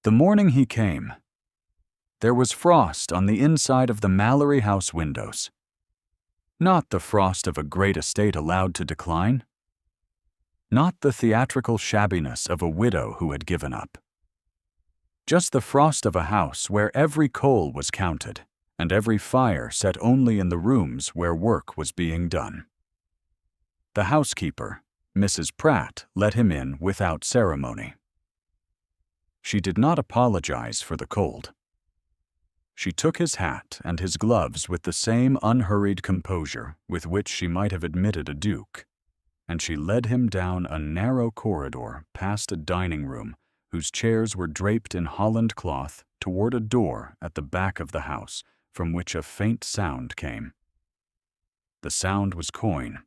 The morning he came, there was frost on the inside of the Mallory House windows. Not the frost of a great estate allowed to decline. Not the theatrical shabbiness of a widow who had given up. Just the frost of a house where every coal was counted and every fire set only in the rooms where work was being done. The housekeeper, Mrs. Pratt, let him in without ceremony. She did not apologize for the cold. She took his hat and his gloves with the same unhurried composure with which she might have admitted a duke, and she led him down a narrow corridor past a dining room whose chairs were draped in Holland cloth toward a door at the back of the house from which a faint sound came. The sound was coin.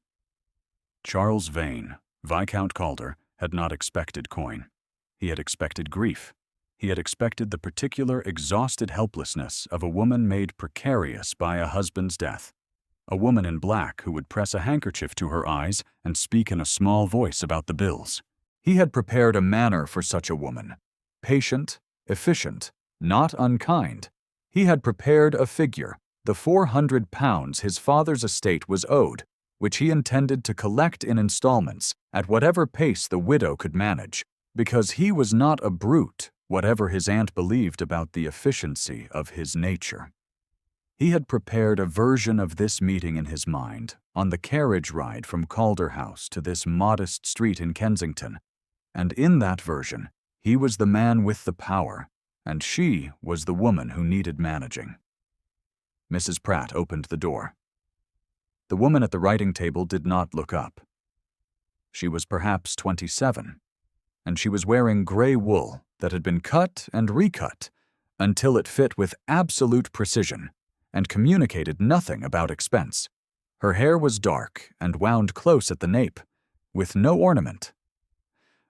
Charles Vane, Viscount Calder, had not expected coin. He had expected grief. He had expected the particular exhausted helplessness of a woman made precarious by a husband's death, a woman in black who would press a handkerchief to her eyes and speak in a small voice about the bills. He had prepared a manner for such a woman, patient, efficient, not unkind. He had prepared a figure, the £400 his father's estate was owed, which he intended to collect in installments at whatever pace the widow could manage, because he was not a brute, whatever his aunt believed about the efficiency of his nature. He had prepared a version of this meeting in his mind on the carriage ride from Calder House to this modest street in Kensington, and in that version he was the man with the power, and she was the woman who needed managing. Mrs. Pratt opened the door. The woman at the writing table did not look up. She was perhaps 27, and she was wearing gray wool that had been cut and recut until it fit with absolute precision and communicated nothing about expense. Her hair was dark and wound close at the nape, with no ornament.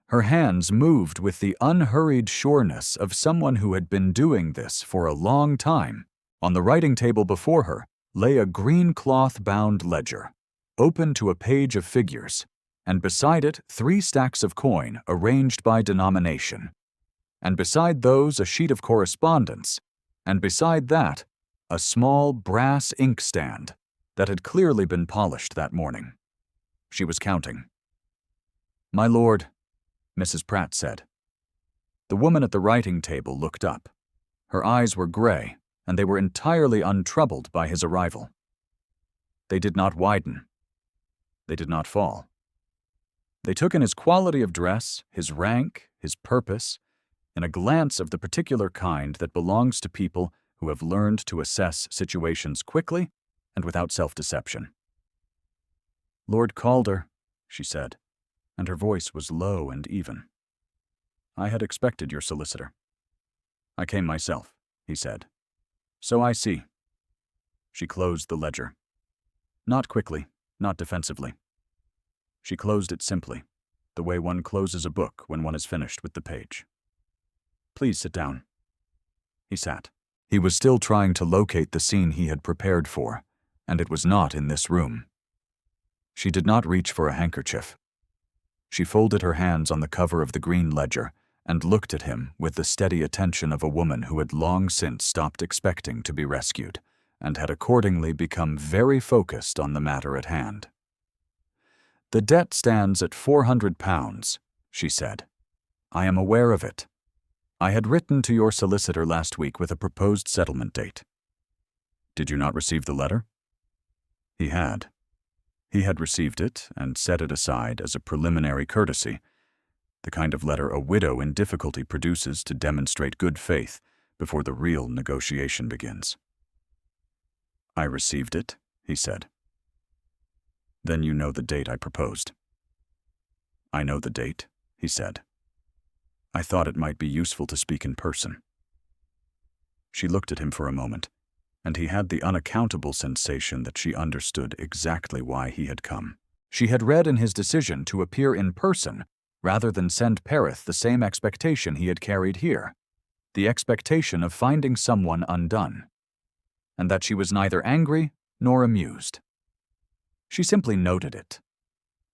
Her hands moved with the unhurried sureness of someone who had been doing this for a long time. On the writing table before her lay a green cloth-bound ledger, open to a page of figures, and beside it 3 stacks of coin arranged by denomination, and beside those a sheet of correspondence, and beside that a small brass inkstand that had clearly been polished that morning. She was counting. "My lord," Mrs. Pratt said. The woman at the writing table looked up. Her eyes were gray, and they were entirely untroubled by his arrival. They did not widen. They did not fall. They took in his quality of dress, his rank, his purpose, in a glance of the particular kind that belongs to people who have learned to assess situations quickly and without self-deception. "Lord Calder," she said, and her voice was low and even. "I had expected your solicitor." "I came myself," he said. "So I see." She closed the ledger. Not quickly, not defensively. She closed it simply, the way one closes a book when one is finished with the page. "Please sit down." He sat. He was still trying to locate the scene he had prepared for, and it was not in this room. She did not reach for a handkerchief. She folded her hands on the cover of the green ledger and looked at him with the steady attention of a woman who had long since stopped expecting to be rescued and had accordingly become very focused on the matter at hand. "The debt stands at £400, she said. "I am aware of it. I had written to your solicitor last week with a proposed settlement date." "Did you not receive the letter?" He had. He had received it and set it aside as a preliminary courtesy, the kind of letter a widow in difficulty produces to demonstrate good faith before the real negotiation begins. "I received it," he said. "Then you know the date I proposed." "I know the date," he said. "I thought it might be useful to speak in person." She looked at him for a moment, and he had the unaccountable sensation that she understood exactly why he had come. She had read in his decision to appear in person rather than send Perith the same expectation he had carried here, the expectation of finding someone undone, and that she was neither angry nor amused. She simply noted it,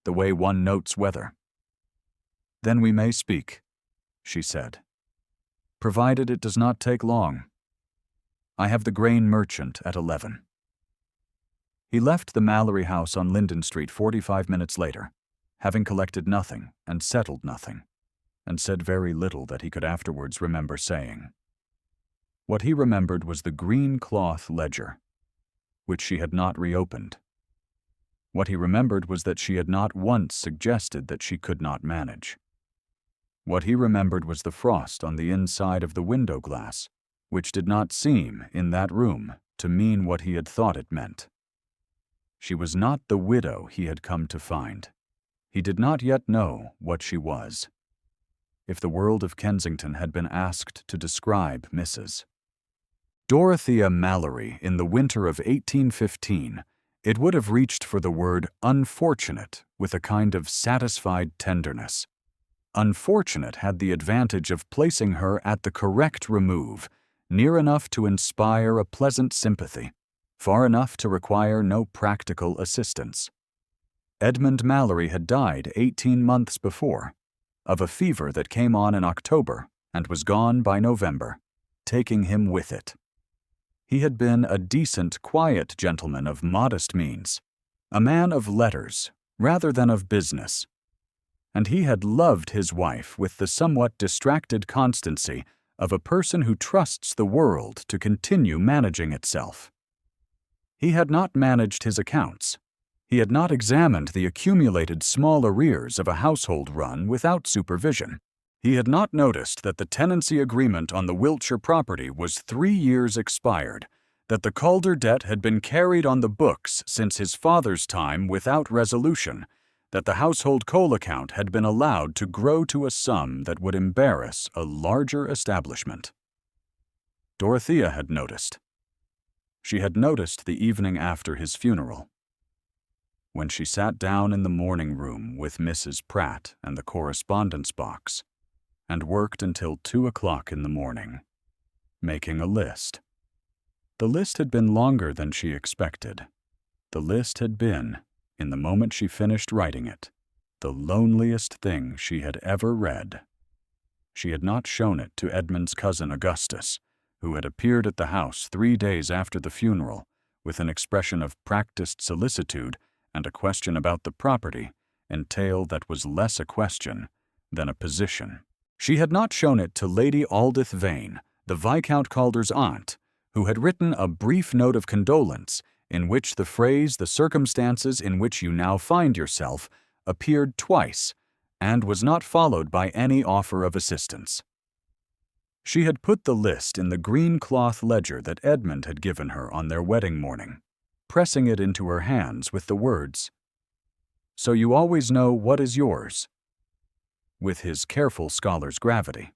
the way one notes weather. "Then we may speak," she said. provided it does not take long. I have the grain merchant at 11. He left the Mallory house on Linden Street 45 minutes later, having collected nothing and settled nothing, and said very little that he could afterwards remember saying. What he remembered was the green cloth ledger, which she had not reopened. What he remembered was that she had not once suggested that she could not manage. What he remembered was the frost on the inside of the window glass, which did not seem, in that room, to mean what he had thought it meant. She was not the widow he had come to find. He did not yet know what she was. If the world of Kensington had been asked to describe Mrs. Dorothea Mallory in the winter of 1815, it would have reached for the word unfortunate with a kind of satisfied tenderness. Unfortunate had the advantage of placing her at the correct remove, near enough to inspire a pleasant sympathy, far enough to require no practical assistance. Edmund Mallory had died 18 months before, of a fever that came on in October and was gone by November, taking him with it. He had been a decent, quiet gentleman of modest means, a man of letters rather than of business, and he had loved his wife with the somewhat distracted constancy of a person who trusts the world to continue managing itself. He had not managed his accounts. He had not examined the accumulated small arrears of a household run without supervision. He had not noticed that the tenancy agreement on the Wiltshire property was 3 years expired, that the Calder debt had been carried on the books since his father's time without resolution, that the household coal account had been allowed to grow to a sum that would embarrass a larger establishment. Dorothea had noticed. She had noticed the evening after his funeral, when she sat down in the morning room with Mrs. Pratt and the correspondence box, and worked until 2 o'clock in the morning, making a list. The list had been longer than she expected. The list had been, in the moment she finished writing it, the loneliest thing she had ever read. She had not shown it to Edmund's cousin Augustus, who had appeared at the house 3 days after the funeral, with an expression of practiced solicitude and a question about the property, entail that was less a question than a position. She had not shown it to Lady Aldith Vane, the Viscount Calder's aunt, who had written a brief note of condolence in which the phrase "the circumstances in which you now find yourself" appeared twice, and was not followed by any offer of assistance. She had put the list in the green cloth ledger that Edmund had given her on their wedding morning, pressing it into her hands with the words, "So you always know what is yours," with his careful scholar's gravity.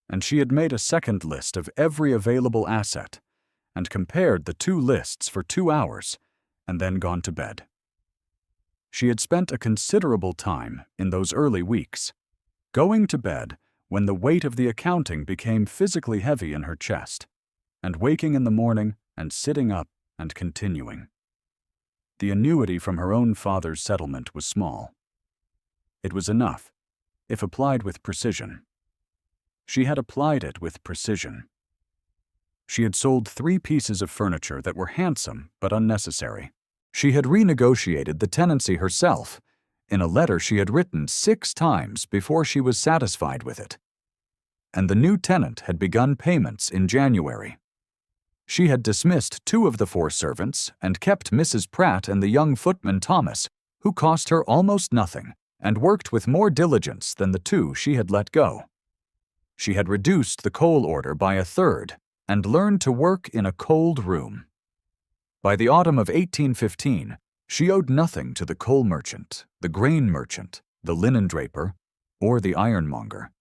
And she had made a second list of every available asset, and compared the 2 lists for 2 hours, and then gone to bed. She had spent a considerable time in those early weeks, going to bed when the weight of the accounting became physically heavy in her chest, and waking in the morning and sitting up and continuing. The annuity from her own father's settlement was small. It was enough, if applied with precision. She had applied it with precision. She had sold 3 pieces of furniture that were handsome but unnecessary. She had renegotiated the tenancy herself, in a letter she had written 6 times before she was satisfied with it. And the new tenant had begun payments in January. She had dismissed 2 of the 4 servants and kept Mrs. Pratt and the young footman Thomas, who cost her almost nothing and worked with more diligence than the 2 she had let go. She had reduced the coal order by 1/3 and learned to work in a cold room. By the autumn of 1815, she owed nothing to the coal merchant, the grain merchant, the linen draper, or the ironmonger.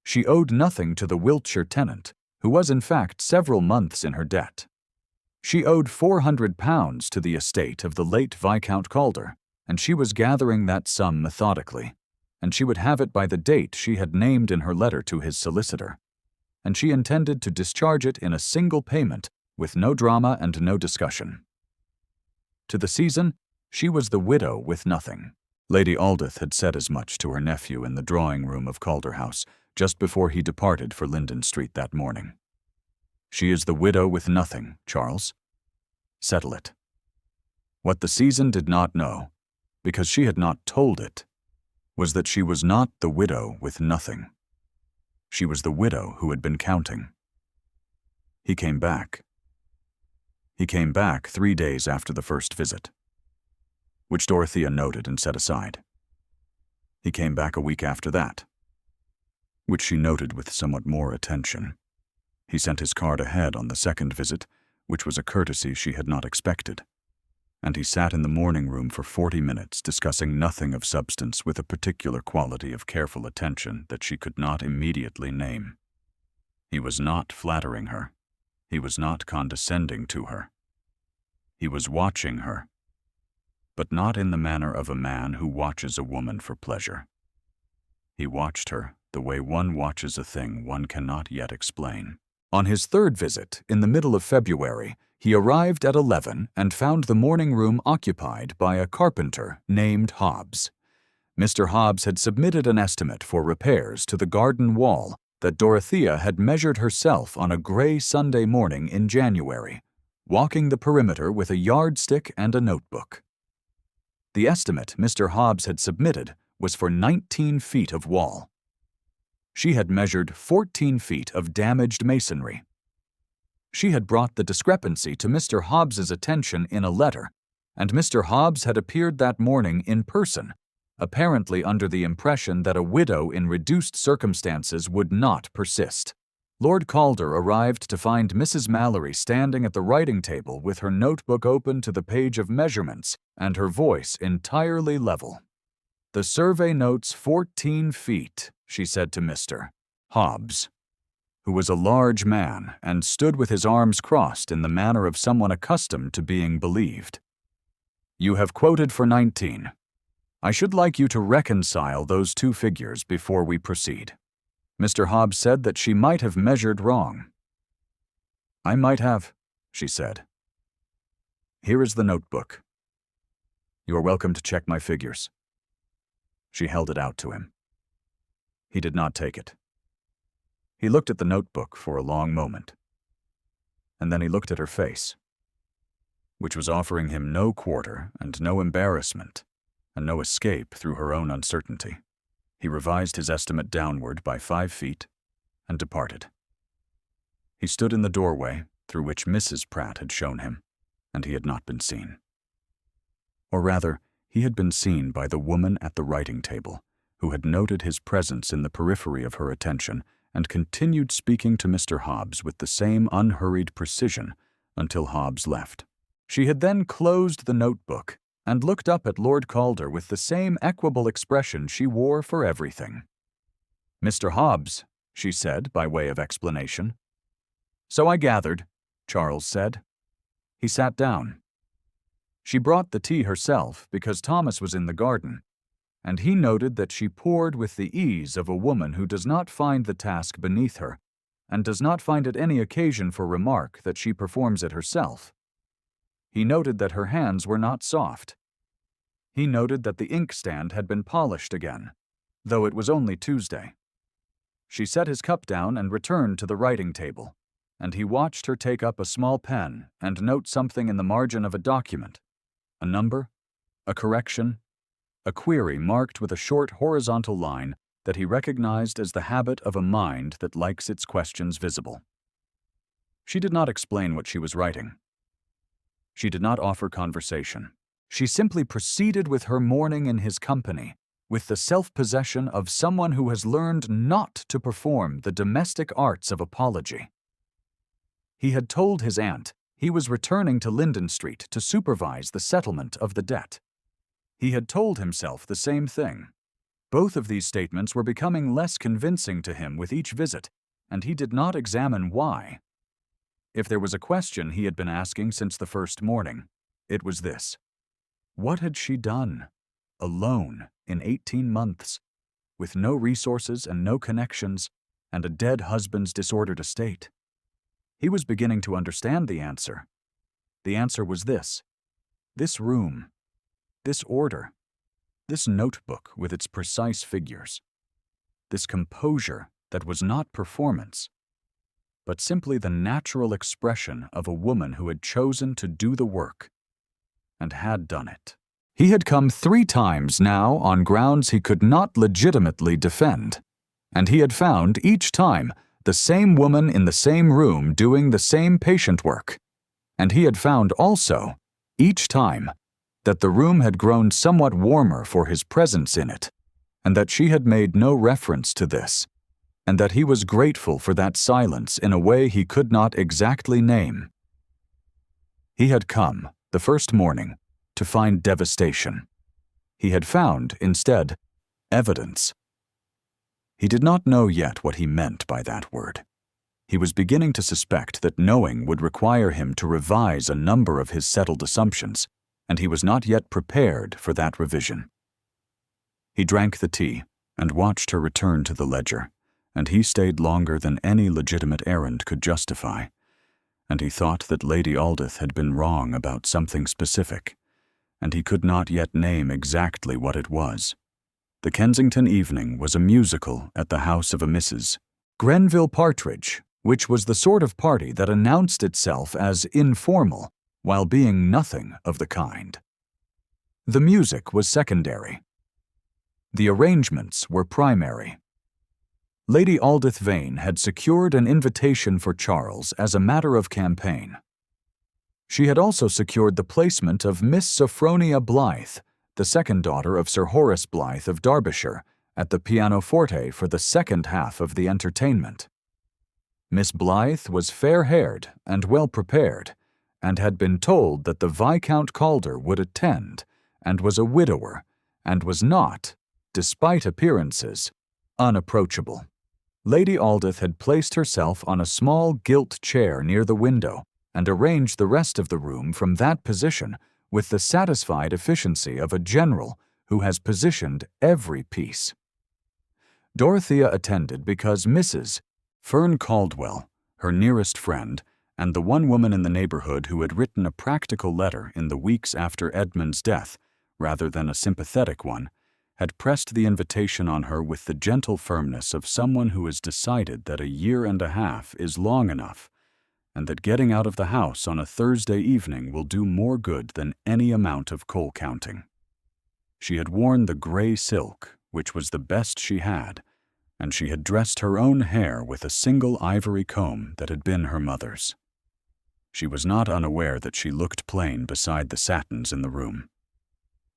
She owed nothing to the Wiltshire tenant, who was in fact several months in her debt. She owed £400 to the estate of the late Viscount Calder, and she was gathering that sum methodically, and she would have it by the date she had named in her letter to his solicitor, and she intended to discharge it in a single payment with no drama and no discussion. To the season, she was the widow with nothing. Lady Aldith had said as much to her nephew in the drawing-room of Calder House, just before he departed for Linden Street that morning. "She is the widow with nothing, Charles. Settle it." What the season did not know, because she had not told it, was that she was not the widow with nothing. She was the widow who had been counting. He came back. He came back 3 days after the first visit, which Dorothea noted and set aside. He came back a week after that, which she noted with somewhat more attention. He sent his card ahead on the second visit, which was a courtesy she had not expected, and he sat in the morning room for 40 minutes discussing nothing of substance with a particular quality of careful attention that she could not immediately name. He was not flattering her. He was not condescending to her. He was watching her, but not in the manner of a man who watches a woman for pleasure. He watched her the way one watches a thing one cannot yet explain. On his third visit, in the middle of February, he arrived at 11 and found the morning room occupied by a carpenter named Hobbs. Mr. Hobbs had submitted an estimate for repairs to the garden wall that Dorothea had measured herself on a gray Sunday morning in January, walking the perimeter with a yardstick and a notebook. The estimate Mr. Hobbs had submitted was for 19 feet of wall. She had measured 14 feet of damaged masonry. She had brought the discrepancy to Mr. Hobbs's attention in a letter, and Mr. Hobbs had appeared that morning in person, apparently under the impression that a widow in reduced circumstances would not persist. Lord Calder arrived to find Mrs. Mallory standing at the writing table with her notebook open to the page of measurements and her voice entirely level. "The survey notes 14 feet, she said to Mr. Hobbs, who was a large man and stood with his arms crossed in the manner of someone accustomed to being believed. "You have quoted for 19. I should like you to reconcile those two figures before we proceed." Mr. Hobbs said that she might have measured wrong. "I might have," she said. "Here is the notebook. You are welcome to check my figures." She held it out to him. He did not take it. He looked at the notebook for a long moment, and then he looked at her face, which was offering him no quarter and no embarrassment, and no escape through her own uncertainty. He revised his estimate downward by 5 feet and departed. He stood in the doorway through which Mrs. Pratt had shown him, and he had not been seen. Or rather, he had been seen by the woman at the writing table, who had noted his presence in the periphery of her attention and continued speaking to Mr. Hobbs with the same unhurried precision until Hobbs left. She had then closed the notebook and looked up at Lord Calder with the same equable expression she wore for everything. "Mr. Hobbs," she said by way of explanation. "So I gathered," Charles said. He sat down. She brought the tea herself because Thomas was in the garden, and he noted that she poured with the ease of a woman who does not find the task beneath her and does not find it any occasion for remark that she performs it herself. He noted that her hands were not soft. He noted that the inkstand had been polished again, though it was only Tuesday. She set his cup down and returned to the writing table, and he watched her take up a small pen and note something in the margin of a document, a number, a correction, a query marked with a short horizontal line that he recognized as the habit of a mind that likes its questions visible. She did not explain what she was writing. She did not offer conversation. She simply proceeded with her morning in his company, with the self-possession of someone who has learned not to perform the domestic arts of apology. He had told his aunt he was returning to Linden Street to supervise the settlement of the debt. He had told himself the same thing. Both of these statements were becoming less convincing to him with each visit, and he did not examine why. If there was a question he had been asking since the first morning, it was this: what had she done, alone, in 18 months, with no resources and no connections, and a dead husband's disordered estate? He was beginning to understand the answer. The answer was this room, this order, this notebook with its precise figures, this composure that was not performance, but simply the natural expression of a woman who had chosen to do the work and had done it. He had come 3 times now on grounds he could not legitimately defend, and he had found each time the same woman in the same room doing the same patient work, and he had found also, each time, that the room had grown somewhat warmer for his presence in it, and that she had made no reference to this, and that he was grateful for that silence in a way he could not exactly name. He had come, the first morning, to find devastation. He had found, instead, evidence. He did not know yet what he meant by that word. He was beginning to suspect that knowing would require him to revise a number of his settled assumptions, and he was not yet prepared for that revision. He drank the tea and watched her return to the ledger, and he stayed longer than any legitimate errand could justify, and he thought that Lady Aldith had been wrong about something specific, and he could not yet name exactly what it was. The Kensington evening was a musical at the house of a Mrs. Grenville Partridge, which was the sort of party that announced itself as informal while being nothing of the kind. The music was secondary. The arrangements were primary. Lady Aldith Vane had secured an invitation for Charles as a matter of campaign. She had also secured the placement of Miss Sophronia Blythe, the second daughter of Sir Horace Blythe of Derbyshire, at the pianoforte for the second half of the entertainment. Miss Blythe was fair-haired and well-prepared, and had been told that the Viscount Calder would attend, and was a widower, and was not, despite appearances, unapproachable. Lady Aldith had placed herself on a small gilt chair near the window, and arranged the rest of the room from that position with the satisfied efficiency of a general who has positioned every piece. Dorothea attended because Mrs. Fern Caldwell, her nearest friend, and the one woman in the neighborhood who had written a practical letter in the weeks after Edmund's death, rather than a sympathetic one, had pressed the invitation on her with the gentle firmness of someone who has decided that 1.5 years is long enough, and that getting out of the house on a Thursday evening will do more good than any amount of coal counting. She had worn the gray silk, which was the best she had, and she had dressed her own hair with a single ivory comb that had been her mother's. She was not unaware that she looked plain beside the satins in the room.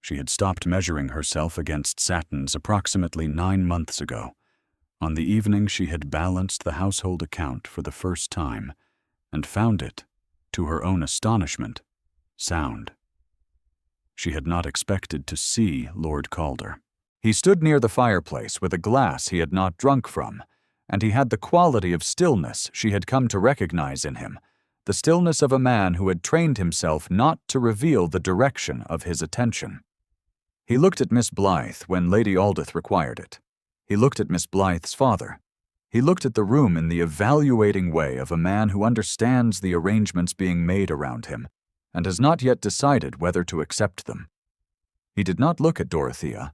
She had stopped measuring herself against satins approximately 9 months ago, on the evening she had balanced the household account for the first time, and found it, to her own astonishment, sound. She had not expected to see Lord Calder. He stood near the fireplace with a glass he had not drunk from, and he had the quality of stillness she had come to recognize in him, the stillness of a man who had trained himself not to reveal the direction of his attention. He looked at Miss Blythe when Lady Aldith required it. He looked at Miss Blythe's father. He looked at the room in the evaluating way of a man who understands the arrangements being made around him and has not yet decided whether to accept them. He did not look at Dorothea,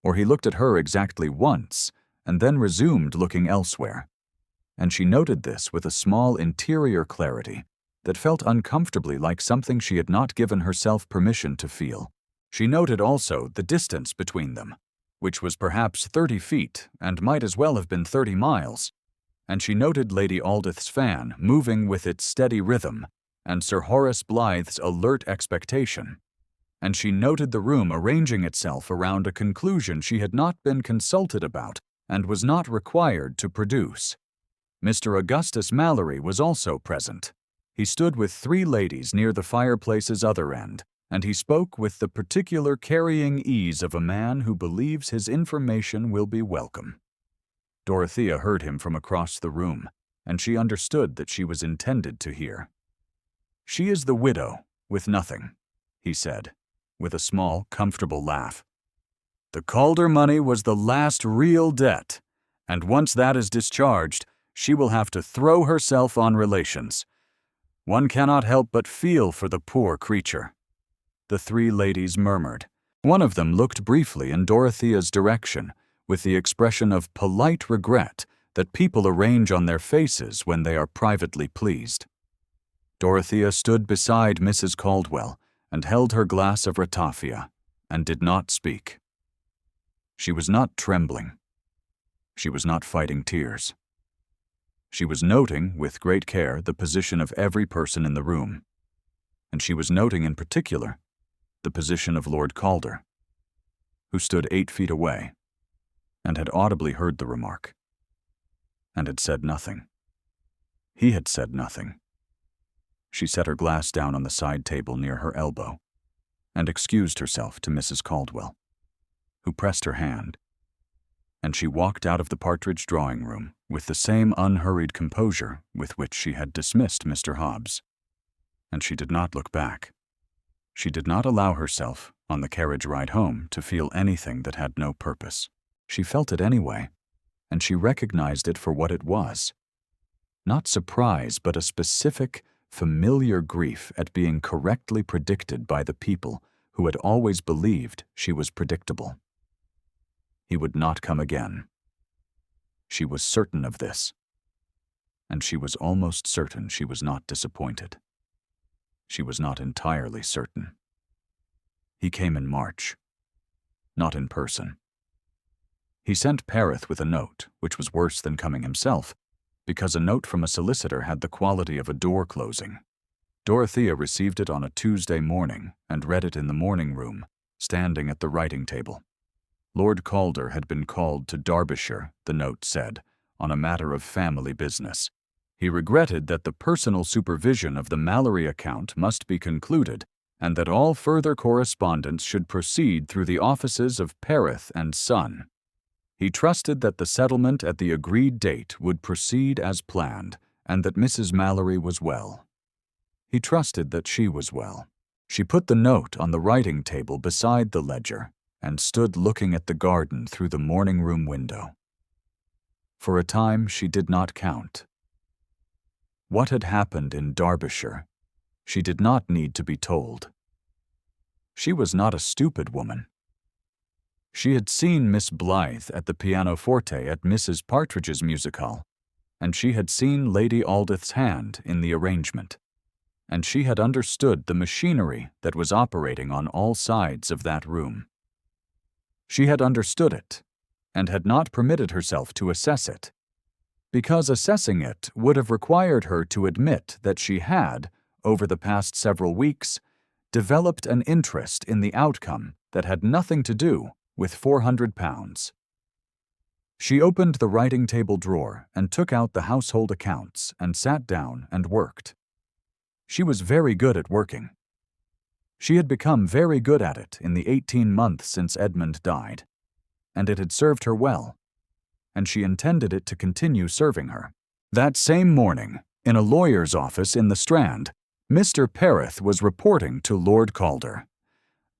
or he looked at her exactly once and then resumed looking elsewhere, and she noted this with a small interior clarity that felt uncomfortably like something she had not given herself permission to feel. She noted also the distance between them, which was perhaps 30 feet and might as well have been 30 miles, and she noted Lady Aldith's fan moving with its steady rhythm and Sir Horace Blythe's alert expectation, and she noted the room arranging itself around a conclusion she had not been consulted about and was not required to produce. Mr. Augustus Mallory was also present. He stood with 3 ladies near the fireplace's other end, and he spoke with the particular carrying ease of a man who believes his information will be welcome. Dorothea heard him from across the room, and she understood that she was intended to hear. "She is the widow, with nothing," he said, with a small, comfortable laugh. "The Calder money was the last real debt, and once that is discharged, she will have to throw herself on relations. One cannot help but feel for the poor creature." The 3 ladies murmured. One of them looked briefly in Dorothea's direction, with the expression of polite regret that people arrange on their faces when they are privately pleased. Dorothea stood beside Mrs. Caldwell and held her glass of ratafia and did not speak. She was not trembling. She was not fighting tears. She was noting, with great care, the position of every person in the room, and she was noting in particular the position of Lord Calder, who stood 8 feet away and had audibly heard the remark, and had said nothing. He had said nothing. She set her glass down on the side table near her elbow and excused herself to Mrs. Caldwell, who pressed her hand, and she walked out of the Partridge drawing-room with the same unhurried composure with which she had dismissed Mr. Hobbs. And she did not look back. She did not allow herself, on the carriage ride home, to feel anything that had no purpose. She felt it anyway, and she recognized it for what it was. Not surprise, but a specific, familiar grief at being correctly predicted by the people who had always believed she was predictable. He would not come again. She was certain of this, and she was almost certain she was not disappointed. She was not entirely certain. He came in March, not in person. He sent Pereth with a note, which was worse than coming himself, because a note from a solicitor had the quality of a door closing. Dorothea received it on a Tuesday morning and read it in the morning room, standing at the writing table. Lord Calder had been called to Derbyshire, the note said, on a matter of family business. He regretted that the personal supervision of the Mallory account must be concluded, and that all further correspondence should proceed through the offices of Pereth and Son. He trusted that the settlement at the agreed date would proceed as planned, and that Mrs. Mallory was well. He trusted that she was well. She put the note on the writing table beside the ledger and stood looking at the garden through the morning room window. For a time she did not count. What had happened in Derbyshire, she did not need to be told. She was not a stupid woman. She had seen Miss Blythe at the pianoforte at Mrs. Partridge's music hall, and she had seen Lady Aldith's hand in the arrangement, and she had understood the machinery that was operating on all sides of that room. She had understood it, and had not permitted herself to assess it, because assessing it would have required her to admit that she had, over the past several weeks, developed an interest in the outcome that had nothing to do with £400. She opened the writing table drawer and took out the household accounts and sat down and worked. She was very good at working. She had become very good at it in the 18 months since Edmund died, and it had served her well, and she intended it to continue serving her. That same morning, in a lawyer's office in the Strand, Mr. Pereth was reporting to Lord Calder.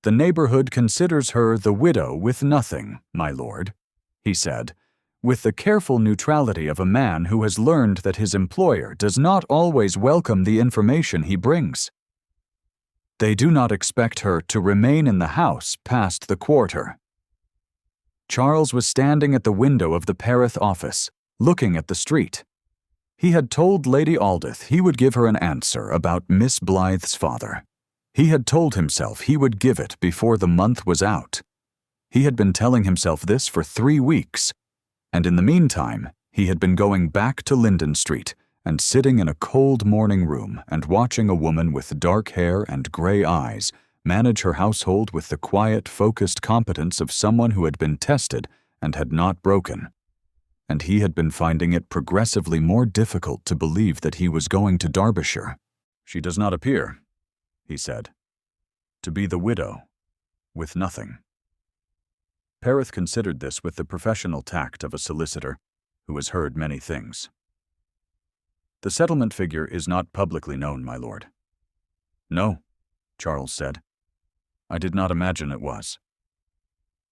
"The neighborhood considers her the widow with nothing, my lord," he said, with the careful neutrality of a man who has learned that his employer does not always welcome the information he brings. "They do not expect her to remain in the house past the quarter." Charles was standing at the window of the Pereth office, looking at the street. He had told Lady Aldith he would give her an answer about Miss Blythe's father. He had told himself he would give it before the month was out. He had been telling himself this for 3 weeks, and in the meantime he had been going back to Linden Street and sitting in a cold morning room and watching a woman with dark hair and gray eyes manage her household with the quiet, focused competence of someone who had been tested and had not broken. And he had been finding it progressively more difficult to believe that he was going to Derbyshire. "She does not appear," he said, "to be the widow with nothing." Pereth considered this with the professional tact of a solicitor who has heard many things. "The settlement figure is not publicly known, my lord." "No," Charles said. "I did not imagine it was."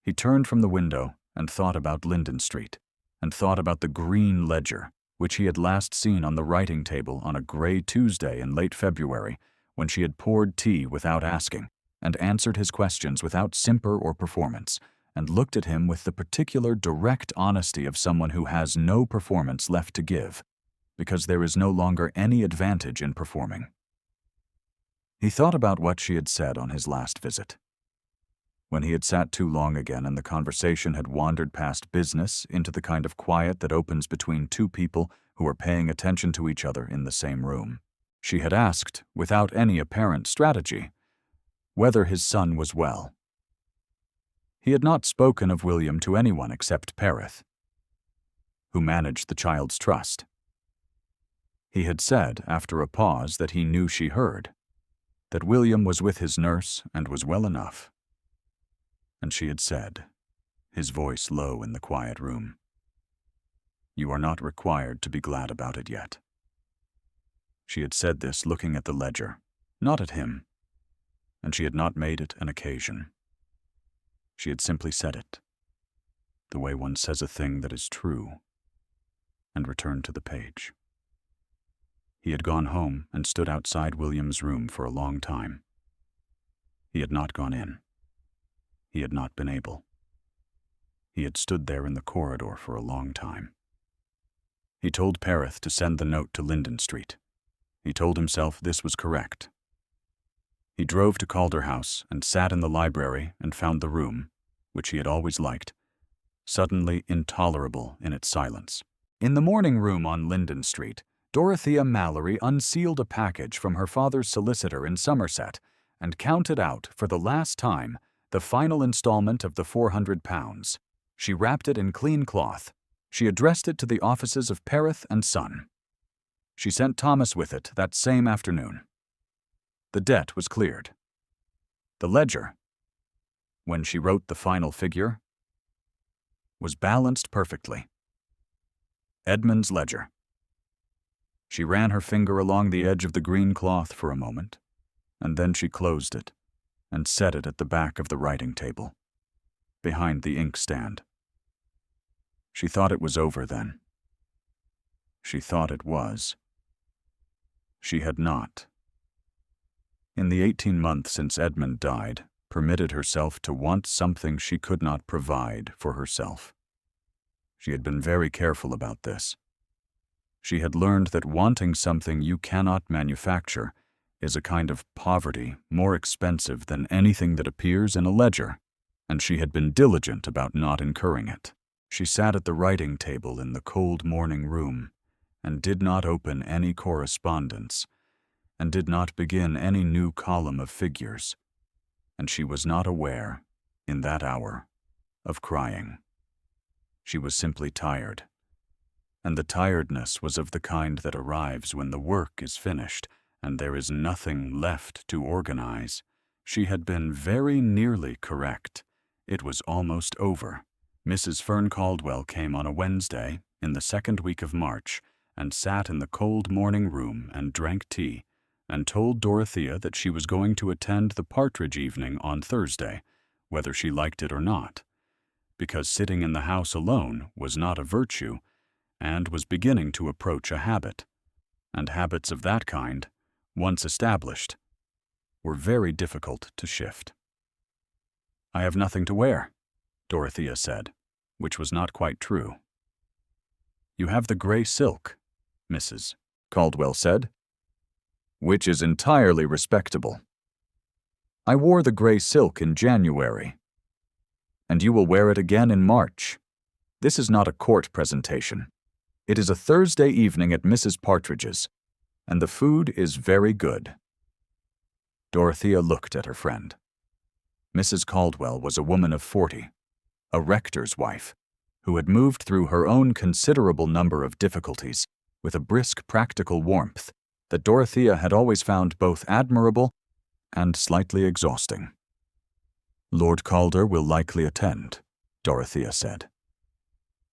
He turned from the window and thought about Linden Street, and thought about the green ledger, which he had last seen on the writing table on a gray Tuesday in late February, when she had poured tea without asking, and answered his questions without simper or performance, and looked at him with the particular direct honesty of someone who has no performance left to give, because there is no longer any advantage in performing. He thought about what she had said on his last visit. When he had sat too long again and the conversation had wandered past business into the kind of quiet that opens between two people who are paying attention to each other in the same room, she had asked, without any apparent strategy, whether his son was well. He had not spoken of William to anyone except Perith, who managed the child's trust. He had said, after a pause that he knew she heard, that William was with his nurse and was well enough. And she had said, his voice low in the quiet room, "You are not required to be glad about it yet." She had said this looking at the ledger, not at him, and she had not made it an occasion. She had simply said it, the way one says a thing that is true, and returned to the page. He had gone home and stood outside William's room for a long time. He had not gone in. He had not been able. He had stood there in the corridor for a long time. He told Perith to send the note to Linden Street. He told himself this was correct. He drove to Calder House and sat in the library and found the room, which he had always liked, suddenly intolerable in its silence. In the morning room on Linden Street, Dorothea Mallory unsealed a package from her father's solicitor in Somerset and counted out, for the last time, the final installment of the £400. She wrapped it in clean cloth. She addressed it to the offices of Perith and Son. She sent Thomas with it that same afternoon. The debt was cleared. The ledger, when she wrote the final figure, was balanced perfectly. Edmund's ledger. She ran her finger along the edge of the green cloth for a moment, and then she closed it and set it at the back of the writing table, behind the inkstand. She thought it was over then. She thought it was. She had not. In the 18 months since Edmund died, permitted herself to want something she could not provide for herself. She had been very careful about this. She had learned that wanting something you cannot manufacture is a kind of poverty more expensive than anything that appears in a ledger, and she had been diligent about not incurring it. She sat at the writing table in the cold morning room and did not open any correspondence and did not begin any new column of figures, and she was not aware, in that hour, of crying. She was simply tired, and the tiredness was of the kind that arrives when the work is finished and there is nothing left to organize. She had been very nearly correct. It was almost over. Mrs. Fern Caldwell came on a Wednesday in the second week of March and sat in the cold morning room and drank tea and told Dorothea that she was going to attend the partridge evening on Thursday, whether she liked it or not, because sitting in the house alone was not a virtue and was beginning to approach a habit, and habits of that kind, once established, were very difficult to shift. "I have nothing to wear," Dorothea said, which was not quite true. "You have the gray silk," Mrs. Caldwell said, "which is entirely respectable. I wore the gray silk in January, and you will wear it again in March. This is not a court presentation. It is a Thursday evening at Mrs. Partridge's, and the food is very good." Dorothea looked at her friend. Mrs. Caldwell was a woman of 40, a rector's wife, who had moved through her own considerable number of difficulties with a brisk practical warmth that Dorothea had always found both admirable and slightly exhausting. "Lord Calder will likely attend," Dorothea said.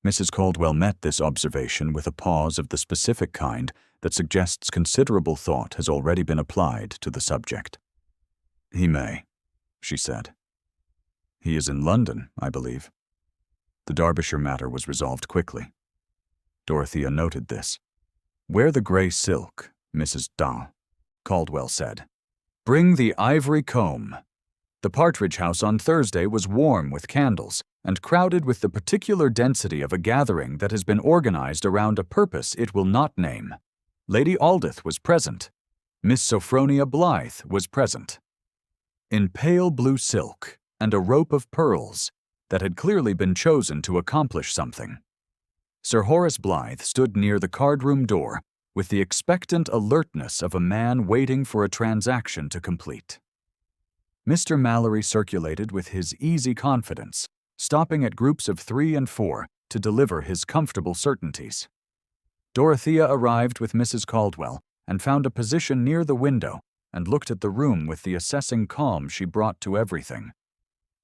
Mrs. Caldwell met this observation with a pause of the specific kind that suggests considerable thought has already been applied to the subject. "He may," she said. "He is in London, I believe." The Derbyshire matter was resolved quickly. Dorothea noted this. "Wear the gray silk, Mrs. Caldwell said. Bring the ivory comb. The Partridge House on Thursday was warm with candles, and crowded with the particular density of a gathering that has been organized around a purpose it will not name. Lady Aldith was present. Miss Sophronia Blythe was present. In pale blue silk and a rope of pearls that had clearly been chosen to accomplish something. Sir Horace Blythe stood near the card-room door with the expectant alertness of a man waiting for a transaction to complete. Mr. Mallory circulated with his easy confidence, stopping at groups of 3 and 4 to deliver his comfortable certainties. Dorothea arrived with Mrs. Caldwell and found a position near the window and looked at the room with the assessing calm she brought to everything.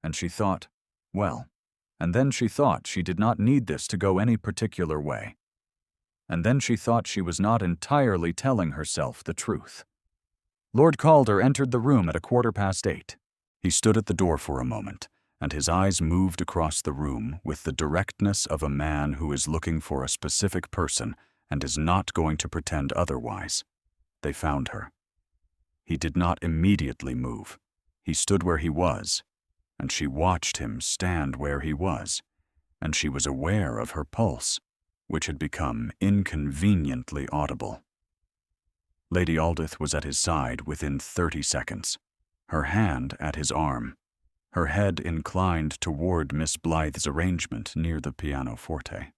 And she thought, well, and then she thought she did not need this to go any particular way. And then she thought she was not entirely telling herself the truth. Lord Calder entered the room at 8:15. He stood at the door for a moment, and his eyes moved across the room with the directness of a man who is looking for a specific person and is not going to pretend otherwise. They found her. He did not immediately move. He stood where he was, and she watched him stand where he was, and she was aware of her pulse, which had become inconveniently audible. Lady Aldith was at his side within 30 seconds, her hand at his arm, her head inclined toward Miss Blythe's arrangement near the pianoforte.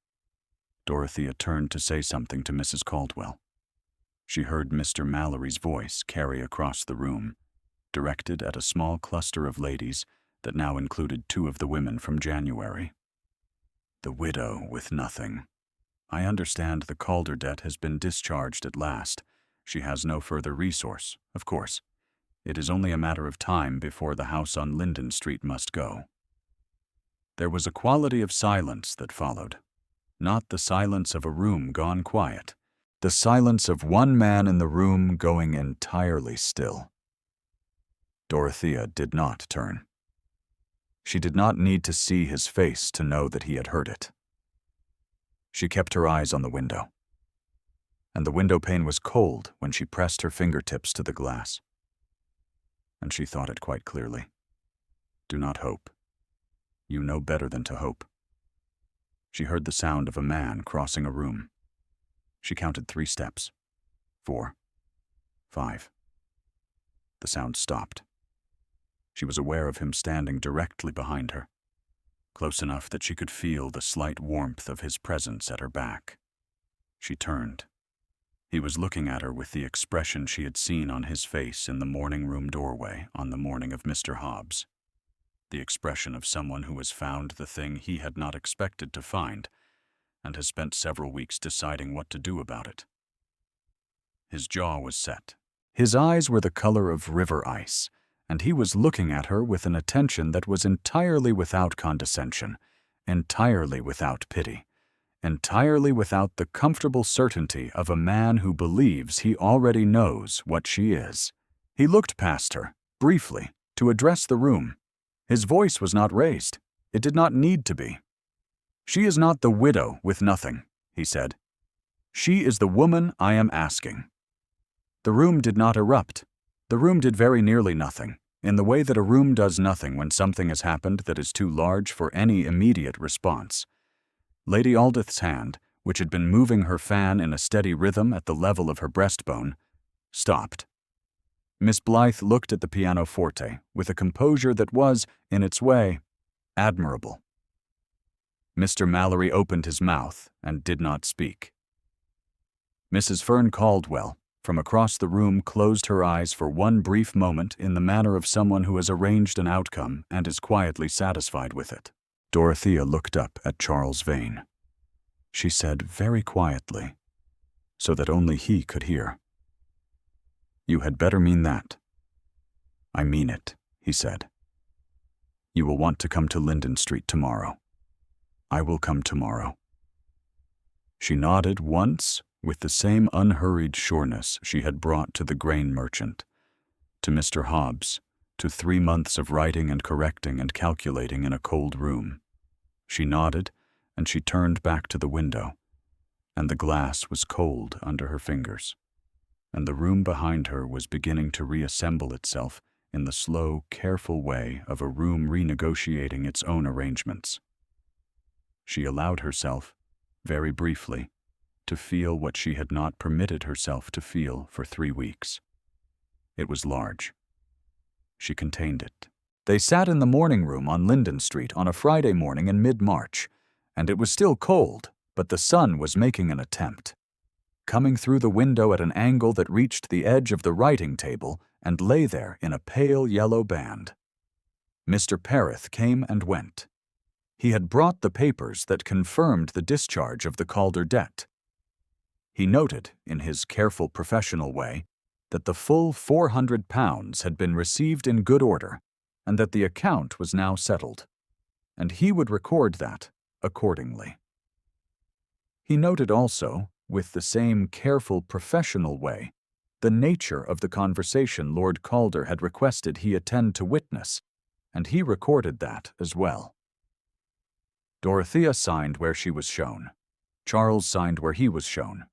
Dorothea turned to say something to Mrs. Caldwell. She heard Mr. Mallory's voice carry across the room, directed at a small cluster of ladies that now included 2 of the women from January. The widow with nothing. I understand the Calder debt has been discharged at last. She has no further resource, of course. It is only a matter of time before the house on Linden Street must go. There was a quality of silence that followed. Not the silence of a room gone quiet. The silence of one man in the room going entirely still. Dorothea did not turn. She did not need to see his face to know that he had heard it. She kept her eyes on the window, and the window pane was cold when she pressed her fingertips to the glass. And she thought it quite clearly. Do not hope. You know better than to hope. She heard the sound of a man crossing a room. She counted 3 steps. 4. 5. The sound stopped. She was aware of him standing directly behind her, close enough that she could feel the slight warmth of his presence at her back. She turned. He was looking at her with the expression she had seen on his face in the morning room doorway on the morning of Mr. Hobbs. The expression of someone who has found the thing he had not expected to find and has spent several weeks deciding what to do about it. His jaw was set. His eyes were the color of river ice, and he was looking at her with an attention that was entirely without condescension, entirely without pity, entirely without the comfortable certainty of a man who believes he already knows what she is. He looked past her, briefly, to address the room. His voice was not raised. It did not need to be. She is not the widow with nothing, he said. She is the woman I am asking. The room did not erupt. The room did very nearly nothing, in the way that a room does nothing when something has happened that is too large for any immediate response. Lady Aldith's hand, which had been moving her fan in a steady rhythm at the level of her breastbone, stopped. Miss Blythe looked at the pianoforte with a composure that was, in its way, admirable. Mr. Mallory opened his mouth and did not speak. Mrs. Fern Caldwell, from across the room, closed her eyes for one brief moment in the manner of someone who has arranged an outcome and is quietly satisfied with it. Dorothea looked up at Charles Vane. She said very quietly, so that only he could hear, "You had better mean that." "I mean it," he said. "You will want to come to Linden Street tomorrow." "I will come tomorrow." She nodded once with the same unhurried sureness she had brought to the grain merchant, to Mr. Hobbs, to 3 months of writing and correcting and calculating in a cold room. She nodded, and she turned back to the window, and the glass was cold under her fingers, and the room behind her was beginning to reassemble itself in the slow, careful way of a room renegotiating its own arrangements. She allowed herself, very briefly, to feel what she had not permitted herself to feel for 3 weeks. It was large. She contained it. They sat in the morning room on Linden Street on a Friday morning in mid-March, and it was still cold, but the sun was making an attempt. Coming through the window at an angle that reached the edge of the writing table and lay there in a pale yellow band. Mr. Pereth came and went. He had brought the papers that confirmed the discharge of the Calder debt. He noted, in his careful professional way, that the full £400 had been received in good order, and that the account was now settled, and he would record that accordingly. He noted also, with the same careful professional way, the nature of the conversation Lord Calder had requested he attend to witness, and he recorded that as well. Dorothea signed where she was shown. Charles signed where he was shown.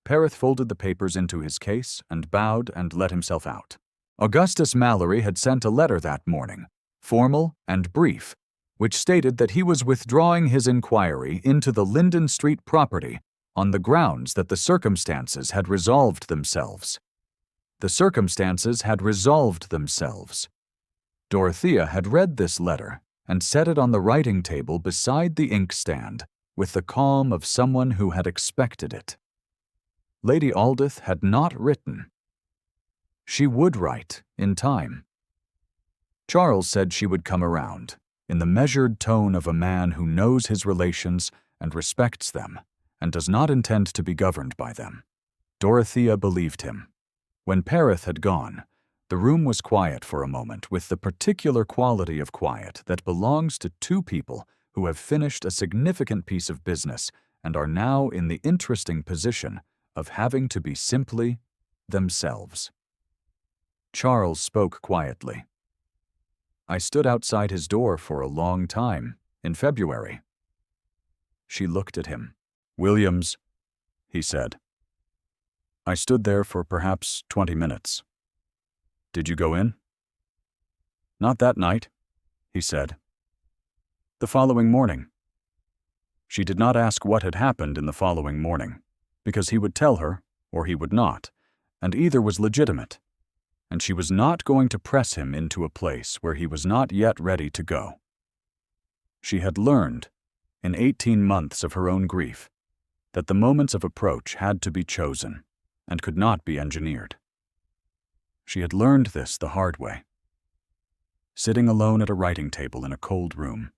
Pereth folded the papers into his case and bowed and let himself out. Augustus Mallory had sent a letter that morning, formal and brief, which stated that he was withdrawing his inquiry into the Linden Street property on the grounds that the circumstances had resolved themselves. The circumstances had resolved themselves. Dorothea had read this letter and set it on the writing table beside the inkstand with the calm of someone who had expected it. Lady Aldith had not written. She would write in time. Charles said she would come around, in the measured tone of a man who knows his relations and respects them, and does not intend to be governed by them. Dorothea believed him. When Pereth had gone, the room was quiet for a moment with the particular quality of quiet that belongs to two people who have finished a significant piece of business and are now in the interesting position of having to be simply themselves. Charles spoke quietly. I stood outside his door for a long time, in February. She looked at him. Williams, he said. I stood there for perhaps 20 minutes. Did you go in? Not that night, he said. The following morning. She did not ask what had happened in the following morning, because he would tell her, or he would not, and either was legitimate, and she was not going to press him into a place where he was not yet ready to go. She had learned, in 18 months of her own grief, that the moments of approach had to be chosen and could not be engineered. She had learned this the hard way, sitting alone at a writing table in a cold room.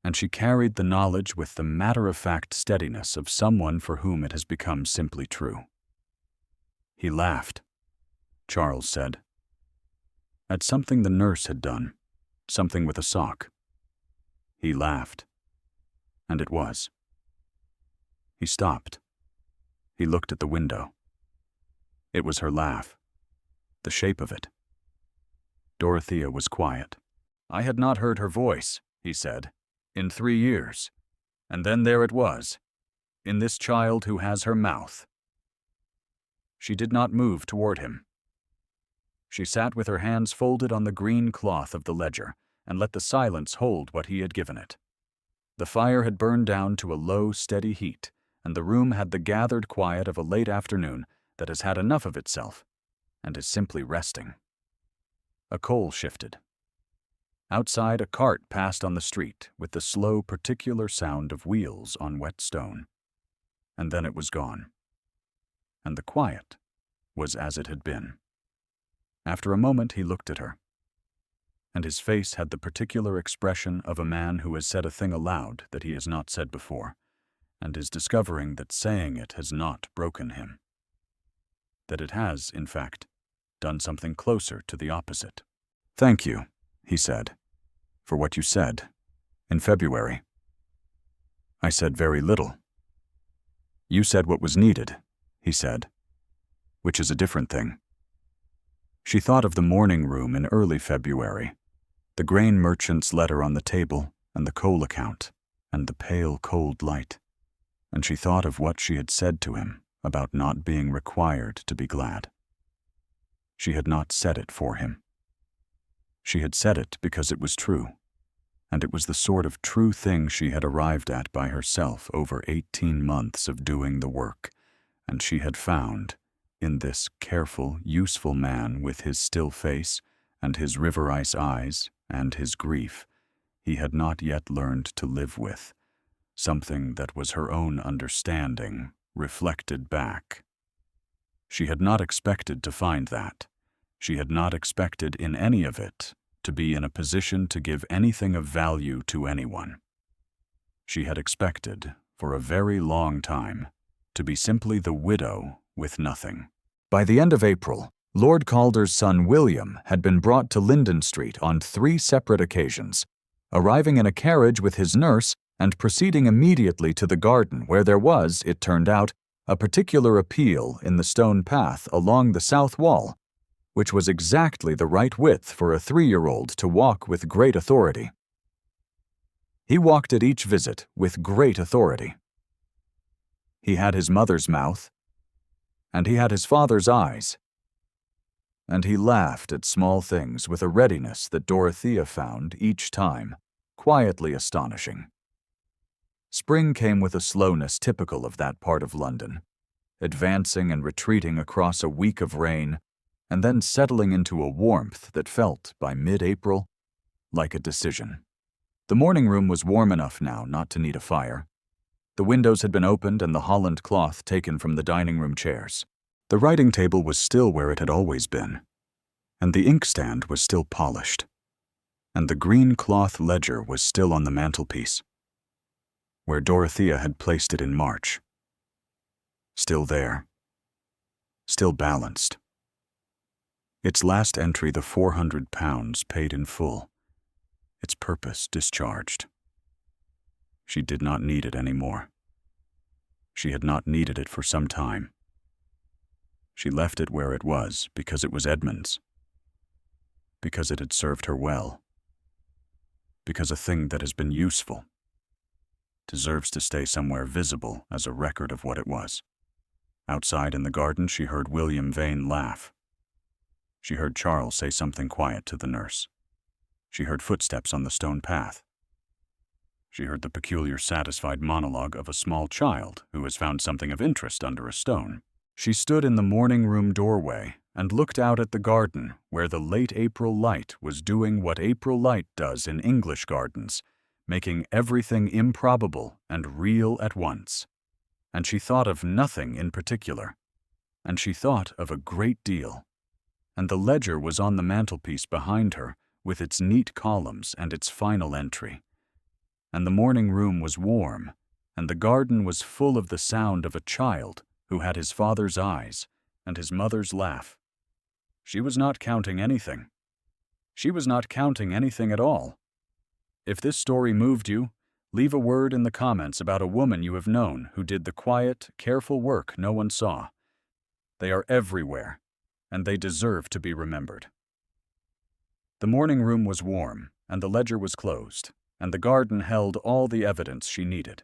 And she carried the knowledge with the matter-of-fact steadiness of someone for whom it has become simply true. He laughed, Charles said, at something the nurse had done, something with a sock. He laughed, and it was. He stopped. He looked at the window. It was her laugh, the shape of it. Dorothea was quiet. I had not heard her voice, he said, in 3 years, and then there it was, in this child who has her mouth. She did not move toward him. She sat with her hands folded on the green cloth of the ledger and let the silence hold what he had given it. The fire had burned down to a low, steady heat, and the room had the gathered quiet of a late afternoon that has had enough of itself and is simply resting. A coal shifted. Outside, a cart passed on the street with the slow, particular sound of wheels on wet stone. And then it was gone. And the quiet was as it had been. After a moment, he looked at her, and his face had the particular expression of a man who has said a thing aloud that he has not said before, and is discovering that saying it has not broken him. That it has, in fact, done something closer to the opposite. Thank you, he said, for what you said in February. I said very little. You said what was needed, he said, which is a different thing. She thought of the morning room in early February, the grain merchant's letter on the table, and the coal account, and the pale, cold light, and she thought of what she had said to him about not being required to be glad. She had not said it for him. She had said it because it was true, and it was the sort of true thing she had arrived at by herself over 18 months of doing the work, and she had found, in this careful, useful man with his still face and his river-ice eyes and his grief, he had not yet learned to live with, something that was her own understanding reflected back. She had not expected to find that. She had not expected in any of it to be in a position to give anything of value to anyone. She had expected, for a very long time, to be simply the widow with nothing. By the end of April, Lord Calder's son William had been brought to Linden Street on 3 separate occasions, arriving in a carriage with his nurse and proceeding immediately to the garden where there was, it turned out, a particular appeal in the stone path along the south wall, which was exactly the right width for a 3-year-old to walk with great authority. He walked at each visit with great authority. He had his mother's mouth, and he had his father's eyes, and he laughed at small things with a readiness that Dorothea found each time quietly astonishing. Spring came with a slowness typical of that part of London, advancing and retreating across a week of rain, and then settling into a warmth that felt, by mid-April, like a decision. The morning room was warm enough now not to need a fire. The windows had been opened and the holland cloth taken from the dining room chairs. The writing table was still where it had always been, and the inkstand was still polished, and the green cloth ledger was still on the mantelpiece, where Dorothea had placed it in March. Still there, still balanced. Its last entry, the £400 paid in full, its purpose discharged. She did not need it any more. She had not needed it for some time. She left it where it was because it was Edmund's, because it had served her well, because a thing that has been useful deserves to stay somewhere visible as a record of what it was. Outside in the garden, she heard William Vane laugh. She heard Charles say something quiet to the nurse. She heard footsteps on the stone path. She heard the peculiar satisfied monologue of a small child who has found something of interest under a stone. She stood in the morning room doorway and looked out at the garden where the late April light was doing what April light does in English gardens, making everything improbable and real at once. And she thought of nothing in particular, and she thought of a great deal. And the ledger was on the mantelpiece behind her with its neat columns and its final entry. And the morning room was warm, and the garden was full of the sound of a child who had his father's eyes and his mother's laugh. She was not counting anything. She was not counting anything at all. If this story moved you, leave a word in the comments about a woman you have known who did the quiet, careful work no one saw. They are everywhere, and they deserve to be remembered. The morning room was warm, and the ledger was closed, and the garden held all the evidence she needed.